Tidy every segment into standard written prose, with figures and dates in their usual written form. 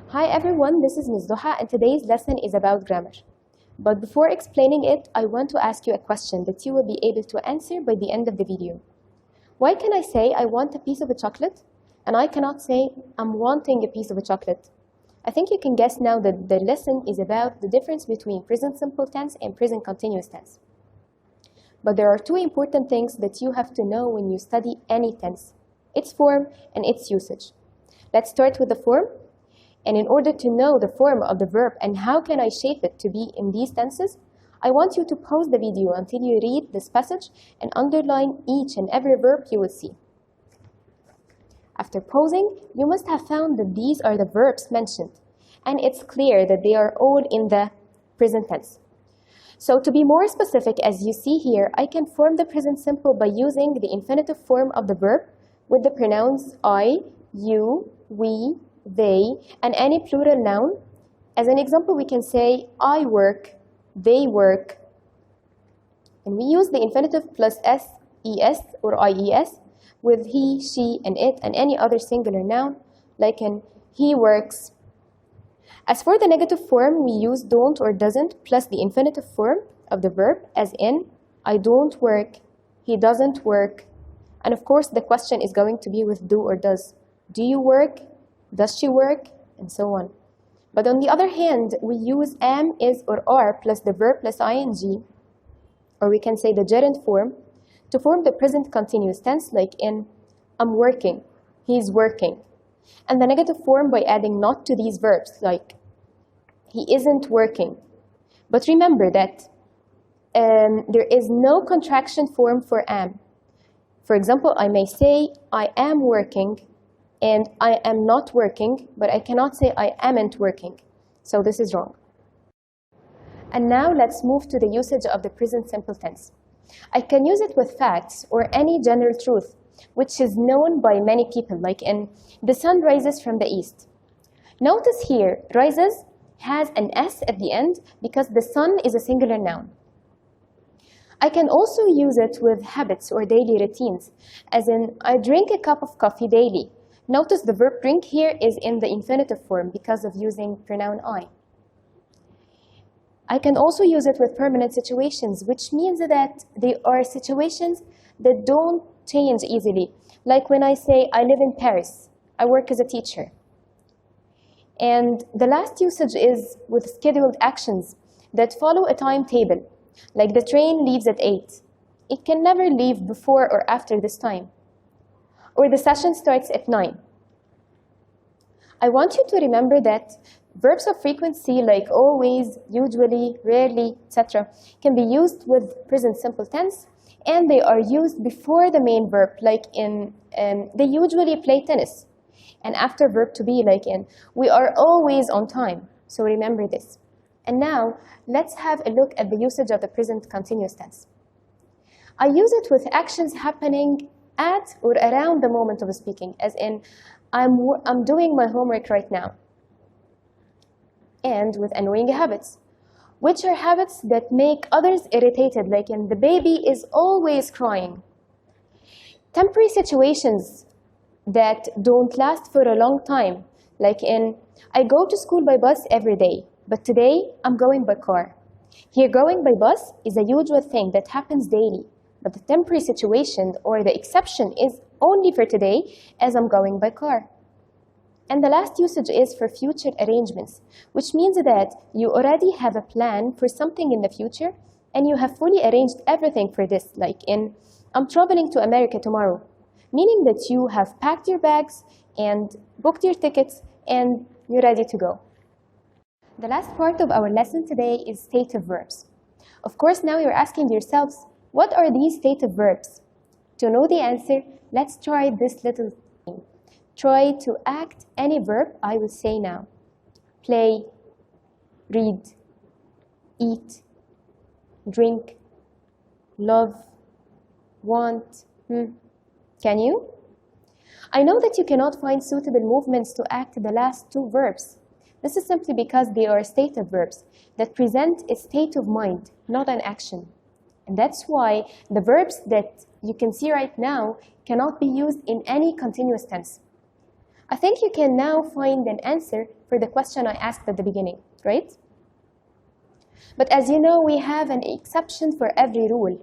Hi everyone, this is Ms. Duha and today's lesson is about grammar. But before explaining it, I want to ask you a question that you will be able to answer by the end of the video. Why can I say I want a piece of a chocolate and I cannot say I'm wanting a piece of a chocolate? I think you can guess now that the lesson is about the difference between present simple tense and present continuous tense. But there are two important things that you have to know when you study any tense: its form and its usage. Let's start with the form. And in order to know the form of the verb and how can I shape it to be in these tenses, I want you to pause the video until you read this passage and underline each and every verb you will see. After pausing, you must have found that these are the verbs mentioned, and it's clear that they are all in the present tense. So to be more specific, as you see here, I can form the present simple by using the infinitive form of the verb with the pronouns I, you, we, they, and any plural noun. As an example, we can say I work, they work. And we use the infinitive plus s, es, or ies with he, she, and it, and any other singular noun, like in he works. As for the negative form, we use don't or doesn't plus the infinitive form of the verb, as in I don't work, he doesn't work. And of course, the question is going to be with do or does. Do you work? Does she work? And so on. But on the other hand, we use am, is, or are plus the verb plus ing, or we can say the gerund form, to form the present continuous tense, like in I'm working, he's working. And the negative form by adding not to these verbs, like he isn't working. But remember that there is no contraction form for am. For example, I may say I am working and I am not working, but I cannot say I amn't working. So this is wrong. And now let's move to the usage of the present simple tense. I can use it with facts or any general truth, which is known by many people, like in the sun rises from the east. Notice here, rises has an S at the end because the sun is a singular noun. I can also use it with habits or daily routines, as in I drink a cup of coffee daily. Notice the verb drink here is in the infinitive form because of using pronoun I. I can also use it with permanent situations, which means that they are situations that don't change easily. Like when I say I live in Paris, I work as a teacher. And the last usage is with scheduled actions that follow a timetable, like the train leaves at 8. It can never leave before or after this time. Or the session starts at 9. I want you to remember that verbs of frequency like always, usually, rarely, etc. can be used with present simple tense, and they are used before the main verb, like in they usually play tennis, and after verb to be, like in we are always on time. So remember this. And now let's have a look at the usage of the present continuous tense. I use it with actions happening at or around the moment of speaking, as in I'm doing my homework right now. And with annoying habits, which are habits that make others irritated, like in the baby is always crying. Temporary situations that don't last for a long time, like in I go to school by bus every day, but today I'm going by car. Here, going by bus is a usual thing that happens daily. But the temporary situation or the exception is only for today, as I'm going by car. And the last usage is for future arrangements, which means that you already have a plan for something in the future and you have fully arranged everything for this, like in I'm traveling to America tomorrow, meaning that you have packed your bags and booked your tickets and you're ready to go. The last part of our lesson today is stative verbs. Of course, now you're asking yourselves, what are these stative verbs? To know the answer, let's try this little thing. Try to act any verb I will say now. Play, read, eat, drink, love, want. Can you? I know that you cannot find suitable movements to act the last two verbs. This is simply because they are stative verbs that present a state of mind, not an action. And that's why the verbs that you can see right now cannot be used in any continuous tense. I think you can now find an answer for the question I asked at the beginning, right? But as you know, we have an exception for every rule.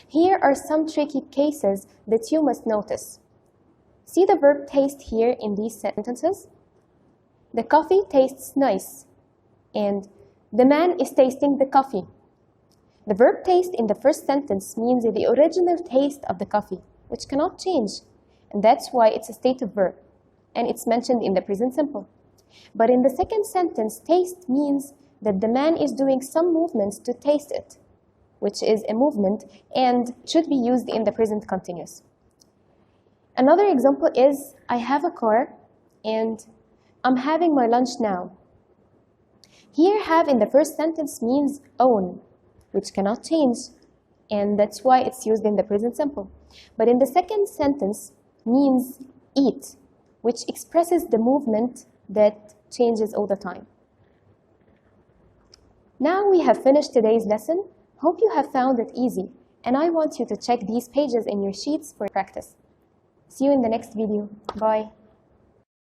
Here are some tricky cases that you must notice. See the verb taste here in these sentences? The coffee tastes nice, and the man is tasting the coffee. The verb taste in the first sentence means the original taste of the coffee, which cannot change, and that's why it's a stative verb, and it's mentioned in the present simple. But in the second sentence, taste means that the man is doing some movements to taste it, which is a movement and should be used in the present continuous. Another example is, I have a car and I'm having my lunch now. Here, have in the first sentence means own, which cannot change, and that's why it's used in the present simple. But in the second sentence, means eat, which expresses the movement that changes all the time. Now we have finished today's lesson. Hope you have found it easy, and I want you to check these pages in your sheets for practice. See you in the next video. Bye.